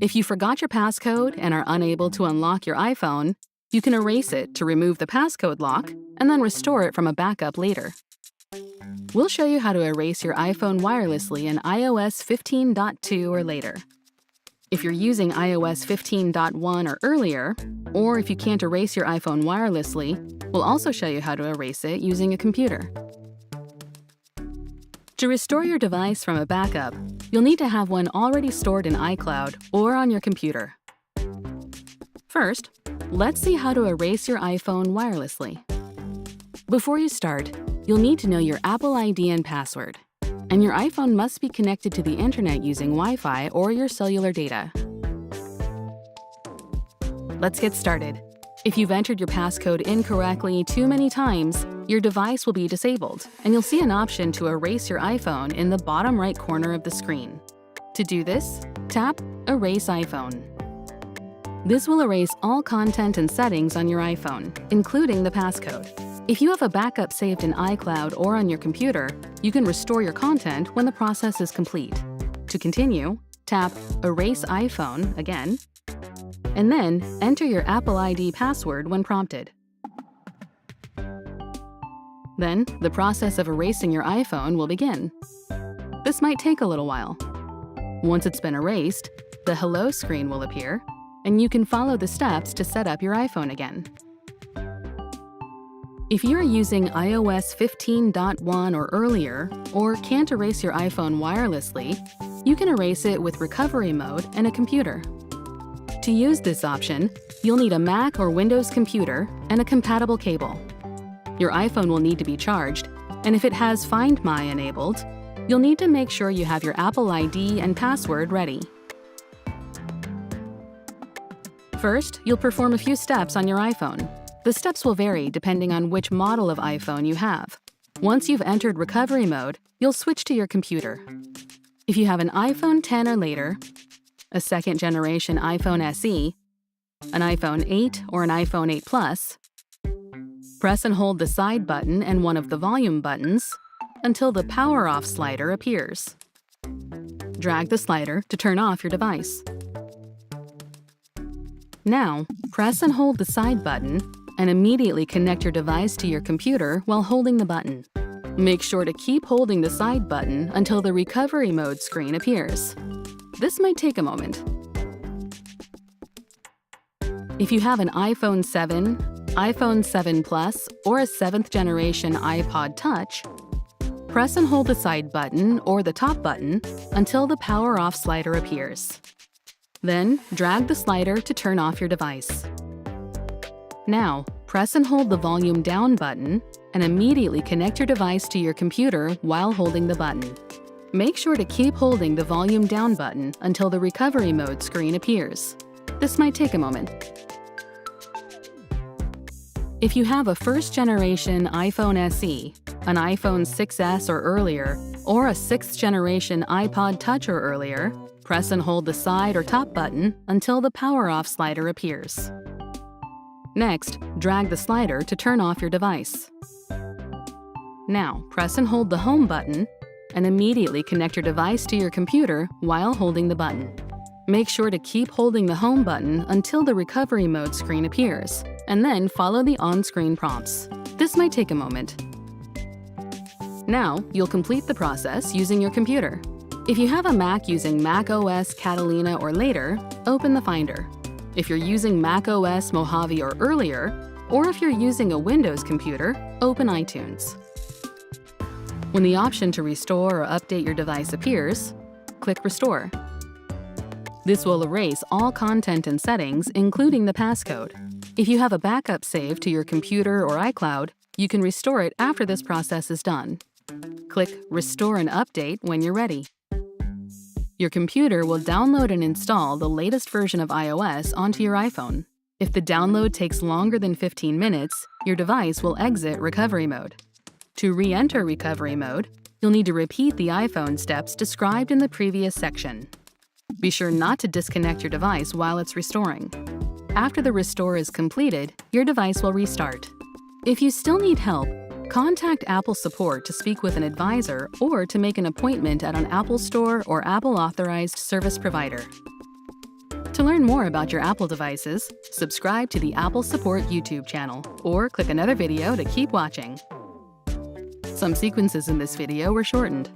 If you forgot your passcode and are unable to unlock your iPhone, you can erase it to remove the passcode lock and then restore it from a backup later. We'll show you how to erase your iPhone wirelessly in iOS 15.2 or later. If you're using iOS 15.1 or earlier, or if you can't erase your iPhone wirelessly, we'll also show you how to erase it using a computer. To restore your device from a backup, you'll need to have one already stored in iCloud or on your computer. First, let's see how to erase your iPhone wirelessly. Before you start, you'll need to know your Apple ID and password, and your iPhone must be connected to the internet using Wi-Fi or your cellular data. Let's get started. If you've entered your passcode incorrectly too many times, your device will be disabled, and you'll see an option to erase your iPhone in the bottom right corner of the screen. To do this, tap Erase iPhone. This will erase all content and settings on your iPhone, including the passcode. If you have a backup saved in iCloud or on your computer, you can restore your content when the process is complete. To continue, tap Erase iPhone again, and then enter your Apple ID password when prompted. Then, the process of erasing your iPhone will begin. This might take a little while. Once it's been erased, the Hello screen will appear, and you can follow the steps to set up your iPhone again. If you're using iOS 15.1 or earlier, or can't erase your iPhone wirelessly, you can erase it with recovery mode and a computer. To use this option, you'll need a Mac or Windows computer and a compatible cable. Your iPhone will need to be charged, and if it has Find My enabled, you'll need to make sure you have your Apple ID and password ready. First, you'll perform a few steps on your iPhone. The steps will vary depending on which model of iPhone you have. Once you've entered recovery mode, you'll switch to your computer. If you have an iPhone 10 or later, a second-generation iPhone SE, an iPhone 8 or an iPhone 8 Plus, press and hold the side button and one of the volume buttons until the power off slider appears. Drag the slider to turn off your device. Now, press and hold the side button and immediately connect your device to your computer while holding the button. Make sure to keep holding the side button until the recovery mode screen appears. This might take a moment. If you have an iPhone 7, iPhone 7 Plus, or a 7th generation iPod Touch, press and hold the side button or the top button until the power off slider appears. Then, drag the slider to turn off your device. Now, press and hold the volume down button and immediately connect your device to your computer while holding the button. Make sure to keep holding the volume down button until the recovery mode screen appears. This might take a moment. If you have a first-generation iPhone SE, an iPhone 6S or earlier, or a 6th generation iPod Touch or earlier, press and hold the side or top button until the power off slider appears. Next, drag the slider to turn off your device. Now, press and hold the home button and immediately connect your device to your computer while holding the button. Make sure to keep holding the home button until the recovery mode screen appears, and then follow the on-screen prompts. This might take a moment. Now, you'll complete the process using your computer. If you have a Mac using Mac OS Catalina or later, open the Finder. If you're using Mac OS Mojave or earlier, or if you're using a Windows computer, open iTunes. When the option to restore or update your device appears, click Restore. This will erase all content and settings, including the passcode. If you have a backup saved to your computer or iCloud, you can restore it after this process is done. Click Restore and Update when you're ready. Your computer will download and install the latest version of iOS onto your iPhone. If the download takes longer than 15 minutes, your device will exit recovery mode. To re-enter recovery mode, you'll need to repeat the iPhone steps described in the previous section. Be sure not to disconnect your device while it's restoring. After the restore is completed, your device will restart. If you still need help, contact Apple support to speak with an advisor or to make an appointment at an Apple Store or Apple-authorized service provider. To learn more about your Apple devices, subscribe to the Apple Support YouTube channel or click another video to keep watching. Some sequences in this video were shortened.